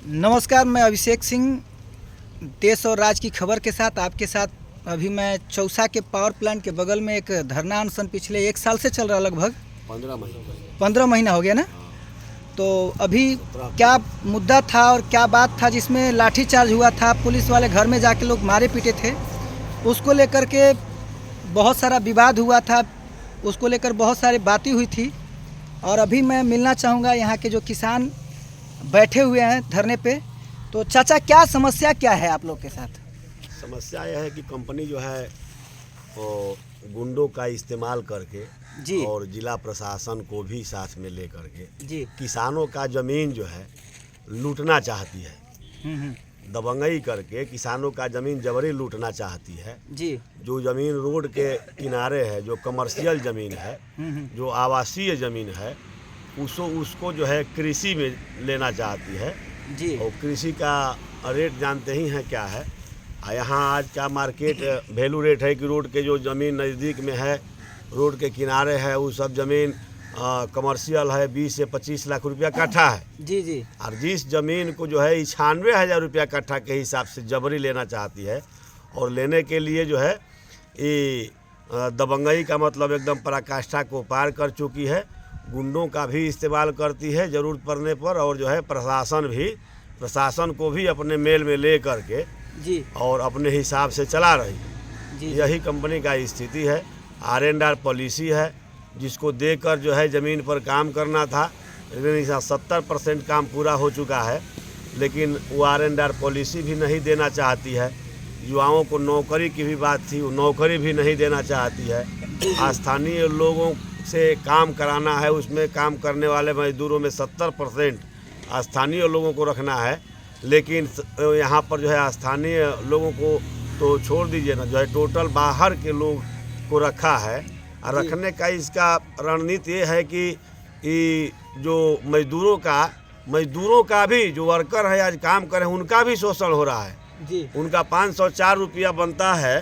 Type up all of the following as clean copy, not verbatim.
नमस्कार, मैं अभिषेक सिंह देश और राज्य की खबर के साथ आपके साथ। अभी मैं चौसा के पावर प्लांट के बगल में एक धरना अनशन पिछले 1 साल से चल रहा, लगभग 15 महीना हो गया ना। तो अभी क्या मुद्दा था और क्या बात था जिसमें लाठीचार्ज हुआ था, पुलिस वाले घर में जाके लोग मारे पीटे थे, उसको लेकर के बहुत सारा विवाद हुआ था, उसको लेकर बहुत सारी बातें हुई थी। और अभी मैं मिलना चाहूँगा यहाँ के जो किसान बैठे हुए हैं धरने पे। तो चाचा, क्या समस्या क्या है आप लोग के साथ? समस्या यह है कि कंपनी जो है वो गुंडों का इस्तेमाल करके जी और जिला प्रशासन को भी साथ में ले करके जी किसानों का ज़मीन जो है लूटना चाहती है। हम्म, दबंगई करके किसानों का ज़मीन जबरी लूटना चाहती है। जी जो ज़मीन रोड के किनारे है, जो कमर्शियल ज़मीन है, जो आवासीय ज़मीन है, उसको जो है कृषि में लेना चाहती है। जी और कृषि का रेट जानते ही हैं क्या है। यहाँ आज का मार्केट वैल्यू रेट है कि रोड के जो ज़मीन नज़दीक में है, रोड के किनारे है, वो सब ज़मीन कमर्शियल है, 20 से 25 लाख रुपया कट्ठा है। जी जी और जिस ज़मीन को जो है 96,000 रुपया कट्ठा के हिसाब से जबरी लेना चाहती है। और लेने के लिए जो है ये दबंगई का मतलब एकदम पराकाष्ठा को पार कर चुकी है। गुंडों का भी इस्तेमाल करती है ज़रूरत पड़ने पर, और जो है प्रशासन को भी अपने मेल में ले करके जी और अपने हिसाब से चला रही जी यही कंपनी का स्थिति है। R&R पॉलिसी है जिसको देकर जो है ज़मीन पर काम करना था, लेकिन 70% काम पूरा हो चुका है, लेकिन वो R&R पॉलिसी भी नहीं देना चाहती है। युवाओं को नौकरी की भी बात थी, वो नौकरी भी नहीं देना चाहती है। स्थानीय लोगों से काम कराना है, उसमें काम करने वाले मजदूरों में 70% स्थानीय लोगों को रखना है, लेकिन यहाँ पर जो है स्थानीय लोगों को तो छोड़ दीजिए ना, जो है टोटल बाहर के लोग को रखा है। और रखने का इसका रणनीति ये है कि जो मजदूरों का भी जो वर्कर है आज काम कर रहे हैं, उनका भी शोषण हो रहा है। जी उनका 504 रुपया बनता है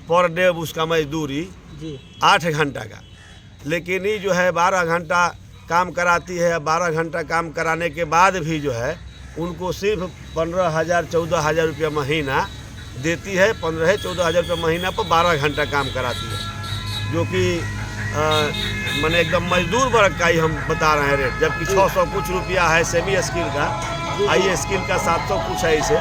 पर डे, उसका मजदूरी जी 8 घंटा का, लेकिन ये जो है 12 घंटा काम कराती है। 12 घंटा काम कराने के बाद भी जो है उनको सिर्फ 15,000-14,000 रुपया महीना देती है। 15-14,000 रुपया महीना पर 12 घंटा काम कराती है, जो कि मैंने एकदम मजदूर वर्ग का ही हम बता रहे हैं रेट। जबकि 600 कुछ रुपया है सेमी स्किल का, हाई स्किल का 700 कुछ है इसे,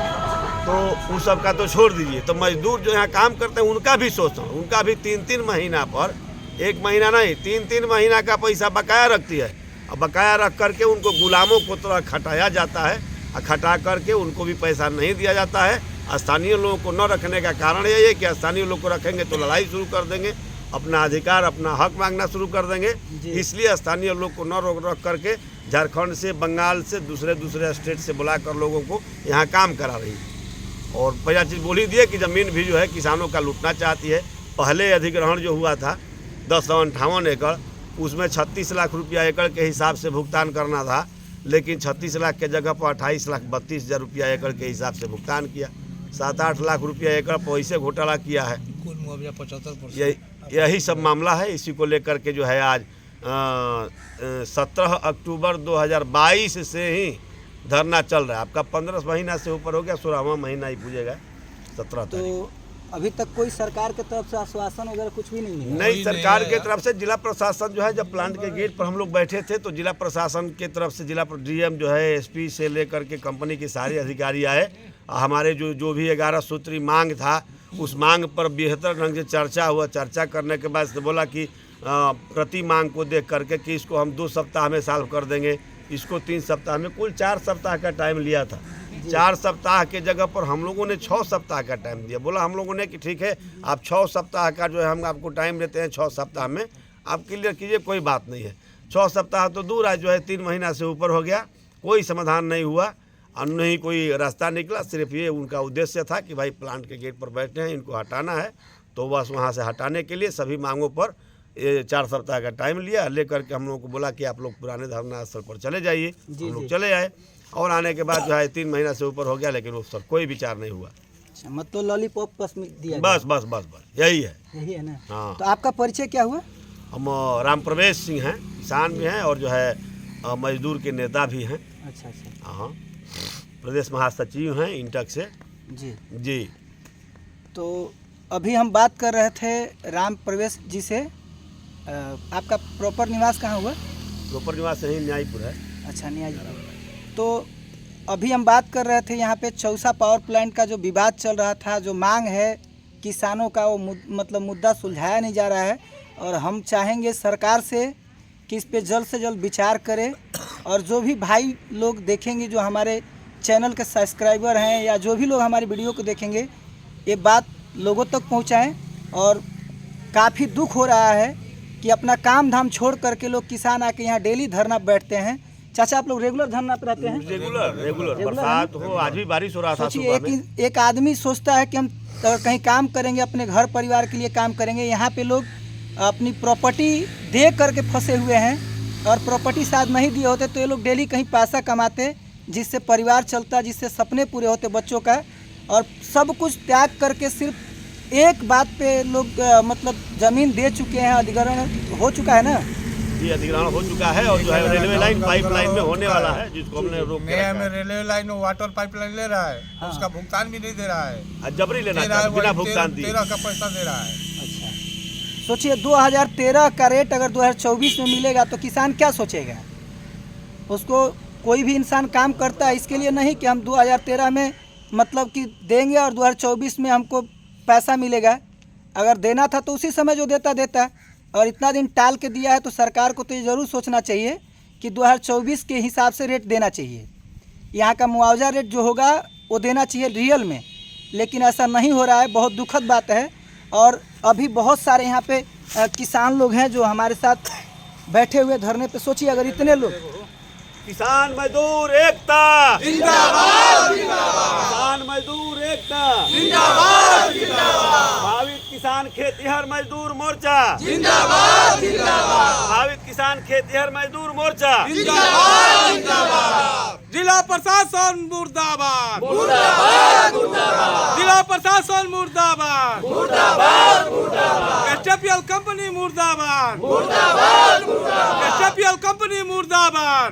तो उस सब का तो छोड़ दीजिए। तो मजदूर जो यहाँ काम करते हैं उनका भी शोषण, उनका भी 3-3 महीना पर, 1 महीना नहीं 3-3 महीना का पैसा बकाया रखती है। और बकाया रख करके उनको गुलामों को तरह खटाया जाता है, और खटा करके उनको भी पैसा नहीं दिया जाता है। स्थानीय लोगों को न रखने का कारण यही है कि स्थानीय लोग को रखेंगे तो लड़ाई शुरू कर देंगे, अपना अधिकार अपना हक मांगना शुरू कर देंगे। इसलिए स्थानीय लोग को न रोक रख करके झारखंड से, बंगाल से, दूसरे स्टेट से बुलाकर लोगों को यहाँ काम करा रही है। और पहला चीज़ बोल ही दिए कि ज़मीन भी जो है किसानों का लूटना चाहती है। पहले अधिग्रहण जो हुआ था 1058 एकड़, उसमें 36 लाख रुपया एकड़ के हिसाब से भुगतान करना था, लेकिन 36 लाख के जगह पर 28,32,000 रुपया एकड़ के हिसाब से भुगतान किया। 7-8 लाख रुपया एकड़ पर ऐसे घोटाला किया है। कुल मुआवजा 75%। यही सब मामला है। इसी को लेकर के जो है आज 17 अक्टूबर 2022 से ही धरना चल रहा है। आपका 15 महीना से ऊपर हो गया, 16वां महीना ही पूजेगा 17 तारीख। तो अभी तक कोई सरकार के तरफ से आश्वासन वगैरह कुछ भी नहीं है? नहीं, सरकार के तरफ से जिला प्रशासन जो है, जब प्लांट के गेट पर हम लोग बैठे थे तो जिला प्रशासन के तरफ से जिला डीएम जो है, एसपी से लेकर के कंपनी के सारे अधिकारी आए। हमारे जो भी 11 सूत्री मांग था, उस मांग पर बेहतर ढंग से चर्चा हुआ। चर्चा करने के बाद बोला कि प्रति मांग को देख करके कि इसको हम 2 सप्ताह में सॉल्व कर देंगे, इसको 3 सप्ताह में, कुल 4 सप्ताह का टाइम लिया था। 4 सप्ताह के जगह पर हम लोगों ने 6 सप्ताह का टाइम दिया। बोला हम लोगों ने कि ठीक है, आप 6 सप्ताह का जो है हम आपको टाइम देते हैं, 6 सप्ताह में आप क्लियर कीजिए, कोई बात नहीं है। 6 सप्ताह तो दूर है, जो है 3 महीना से ऊपर हो गया, कोई समाधान नहीं हुआ और नहीं कोई रास्ता निकला। सिर्फ ये उनका उद्देश्य था कि भाई प्लांट के गेट पर बैठे हैं, इनको हटाना है, तो बस वहाँ से हटाने के लिए सभी मांगों पर ये 4 सप्ताह का टाइम लिया। लेकर के हम लोगों को बोला कि आप लोग पुराने धरना स्थल पर चले जाइए। हम लोग चले आए और आने के बाद जो है 3 महीना से ऊपर हो गया, लेकिन उस पर कोई विचार नहीं हुआ। अच्छा, मतलब लॉलीपॉप बस में दिया बस यही है। यही है ना? हाँ। तो आपका परिचय क्या हुआ? हम राम प्रवेश सिंह हैं, किसान भी हैं और जो है मजदूर के नेता भी हैं। अच्छा अच्छा। हाँ। प्रदेश महासचिव हैं इंटक से। जी जी। तो अभी हम बात कर रहे थे राम प्रवेश जी से। आपका प्रॉपर निवास कहाँ हुआ? प्रॉपर निवास यहीं न्यायपुर है। अच्छा, न्यायपुर। तो अभी हम बात कर रहे थे यहाँ पे चौसा पावर प्लांट का जो विवाद चल रहा था, जो मांग है किसानों का, वो मतलब मुद्दा सुलझाया नहीं जा रहा है। और हम चाहेंगे सरकार से कि इस पे जल्द से जल्द विचार करे, और जो भी भाई लोग देखेंगे, जो हमारे चैनल के सब्सक्राइबर हैं या जो भी लोग हमारी वीडियो को देखेंगे, ये बात लोगों तक पहुंचाएं। और काफ़ी दुख हो रहा है कि अपना काम धाम छोड़ करके लोग किसान आके यहाँ डेली धरना बैठते हैं। चाचा, आप लोग रेगुलर धरना पे रहते हैं? रेगुलर बरसात हो, आज भी बारिश हो रहा था। सोचिए, एक आदमी सोचता है कि हम कहीं काम करेंगे, अपने घर परिवार के लिए काम करेंगे। यहाँ पे लोग अपनी प्रॉपर्टी दे करके फंसे हुए हैं, और प्रॉपर्टी शायद नहीं दिए होते तो ये लोग डेली कहीं पैसा कमाते, जिससे परिवार चलता, जिससे सपने पूरे होते बच्चों का। और सब कुछ त्याग करके सिर्फ एक बात पे लोग मतलब ज़मीन दे चुके हैं। अधिग्रहण हो चुका है ना? ये अधिग्रहण हो चुका है, और जो है रेलवे लाइन पाइपलाइन में होने वाला है, जिसको हमने रोक के नया रखा में है। रेलवे लाइन और वाटर पाइपलाइन ले रहा है। हाँ। उसका भुगतान भी नहीं दे रहा है। जबरी लेना चाहता है, बिना भुगतान दिए। 13 का पैसा दे रहा है। अच्छा, सोचिए 2013 का रेट अगर 2024 में मिलेगा तो किसान क्या सोचेगा? उसको कोई भी इंसान काम करता है इसके लिए नहीं कि हम 2013 में मतलब कि देंगे और 2024 में हमको पैसा मिलेगा। अगर देना था तो उसी समय जो देता, और इतना दिन टाल के दिया है तो सरकार को तो ये ज़रूर सोचना चाहिए कि 2024 के हिसाब से रेट देना चाहिए। यहाँ का मुआवजा रेट जो होगा वो देना चाहिए रियल में, लेकिन ऐसा नहीं हो रहा है। बहुत दुखद बात है। और अभी बहुत सारे यहाँ पे किसान लोग हैं जो हमारे साथ बैठे हुए धरने पे। सोचिए, अगर इतने लोग, किसान मजदूर एकता जिंदाबाद, किसान मजदूर एकता जिंदाबाद, भावित किसान खेतिहर मजदूर मोर्चा जिंदाबाद, भावित किसान खेतिहर मजदूर मोर्चा जिंदाबाद, जिला प्रशासन मुर्दाबाद, जिला प्रशासन मुर्दाबाद, एचपीएल कंपनी मुर्दाबाद, एचपीएल कंपनी मुर्दाबाद,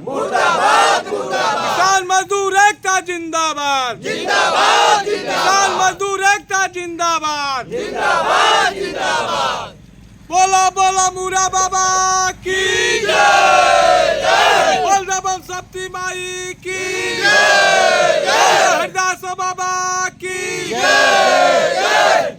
किसान मजदूर एकता जिंदाबाद, किसान मजदूर एकता जिंदाबाद, बोला बोला मुरा बाबा की जय, बोल रबम सप्ती माई की जय, हरदास बाबा की जय।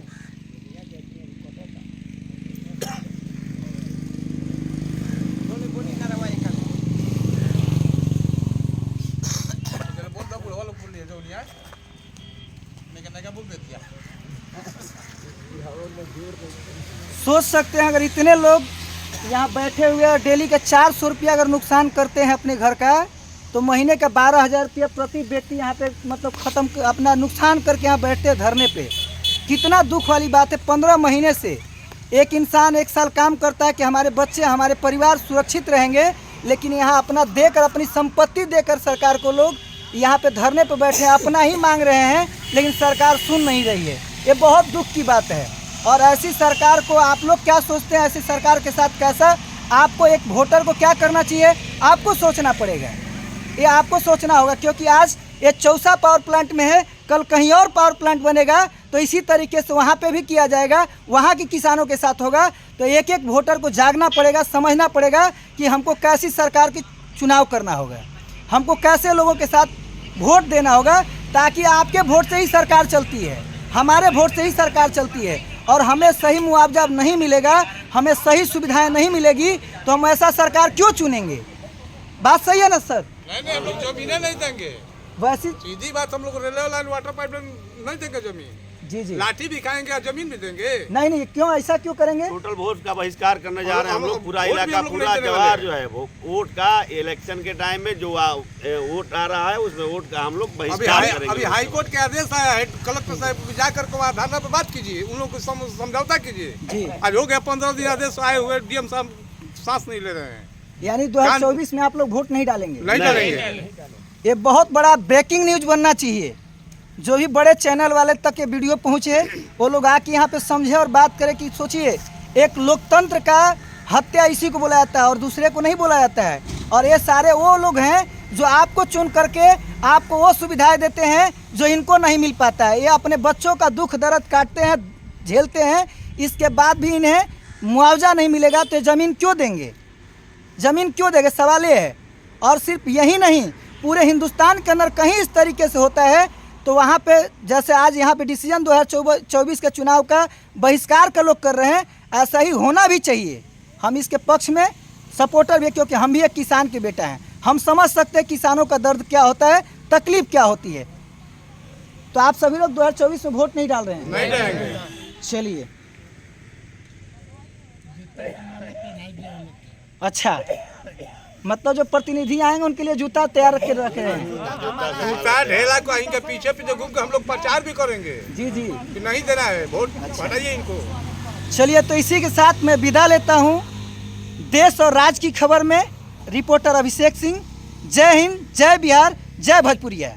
सोच सकते हैं अगर इतने लोग यहाँ बैठे हुए और डेली का 400 रुपया अगर नुकसान करते हैं अपने घर का, तो महीने का 12,000 रुपया प्रति व्यक्ति यहाँ पे मतलब ख़त्म अपना नुकसान करके यहाँ बैठते हैं धरने पे। कितना दुख वाली बात है। 15 महीने से एक इंसान 1 साल काम करता है कि हमारे बच्चे, हमारे परिवार सुरक्षित रहेंगे, लेकिन यहाँ अपना देकर, अपनी संपत्ति देकर सरकार को लोग यहाँ पे धरने पे बैठे हैं, अपना ही मांग रहे हैं, लेकिन सरकार सुन नहीं रही है। ये बहुत दुख की बात है। और ऐसी सरकार को आप लोग क्या सोचते हैं? ऐसी सरकार के साथ कैसा? आपको एक वोटर को क्या करना चाहिए? आपको सोचना पड़ेगा, ये आपको सोचना होगा, क्योंकि आज ये चौसा पावर प्लांट में है, कल कहीं और पावर प्लांट बनेगा तो इसी तरीके से वहाँ पे भी किया जाएगा, वहाँ के किसानों के साथ होगा। तो एक एक वोटर को जागना पड़ेगा, समझना पड़ेगा कि हमको कैसी सरकार की चुनाव करना होगा, हमको कैसे लोगों के साथ वोट देना होगा, ताकि आपके वोट से ही सरकार चलती है, हमारे वोट से ही सरकार चलती है। और हमें सही मुआवजा नहीं मिलेगा, हमें सही सुविधाएं नहीं मिलेगी, तो हम ऐसा सरकार क्यों चुनेंगे? बात सही है ना सर? नहीं, हम लोग जमीनें नहीं देंगे। वैसी सीधी बात, हम लोग रेलवे लाइन वाटर पाइपलाइन नहीं देंगे जमीन। जी जी, लाठी भी खाएंगे और जमीन भी देंगे। नहीं नहीं, क्यों ऐसा क्यों करेंगे? टोटल वोट का बहिष्कार करने जा रहे हैं हम लोग। पूरा वोट भी इलाका, हम लोग पूरा नहीं देने जवार वाले। जो है वो वोट का, इलेक्शन के टाइम में जो वोट आ रहा है उसमें वोट का हम लोग बहिष्कार करेंगे। अभी हाई कोर्ट के आदेश आया है, कलेक्टर साहब जाकर के वहाँ धरना पे बात कीजिए, उन लोग को समझौता कीजिए। जी, आज हो गया 15 दिन आदेश आए हुए, डीएम साहब सांस नहीं ले रहे हैं। यानी 2024 में आप लोग वोट नहीं डालेंगे? नहीं डालेंगे। ये बहुत बड़ा ब्रेकिंग न्यूज बनना चाहिए। जो भी बड़े चैनल वाले तक ये वीडियो पहुँचे, वो लोग आके यहाँ पे समझे और बात करें कि सोचिए, एक लोकतंत्र का हत्या इसी को बोला जाता है और दूसरे को नहीं बोला जाता है। और ये सारे वो लोग हैं जो आपको चुन करके आपको वो सुविधाएं देते हैं जो इनको नहीं मिल पाता है। ये अपने बच्चों का दुख दर्द काटते हैं, झेलते हैं, इसके बाद भी इन्हें मुआवजा नहीं मिलेगा तो ज़मीन क्यों देंगे? ज़मीन क्यों देंगे? सवाल ये है। और सिर्फ यही नहीं, पूरे हिंदुस्तान के अंदर कहीं इस तरीके से होता है तो वहाँ पे जैसे आज यहाँ पे डिसीजन 2024 के चुनाव का बहिष्कार का लोग कर रहे हैं, ऐसा ही होना भी चाहिए। हम इसके पक्ष में सपोर्टर भी, क्योंकि हम भी एक किसान के बेटा हैं। हम समझ सकते हैं किसानों का दर्द क्या होता है, तकलीफ क्या होती है। तो आप सभी लोग 2024 में वोट नहीं डाल रहे हैं? नहीं जाएंगे। चलिए, अच्छा, मतलब जो प्रतिनिधि आएंगे उनके लिए जूता तैयार रख के रखे हैं। जूता ढेला को इनके पीछे पीछे घूम के हम लोग प्रचार भी करेंगे जी जी, कि नहीं देना है वोट, हटाइए इनको। चलिए, तो इसी के साथ मैं विदा लेता हूँ। देश और राज्य की खबर में रिपोर्टर अभिषेक सिंह। जय हिंद, जय बिहार, जय भोजपुरिया।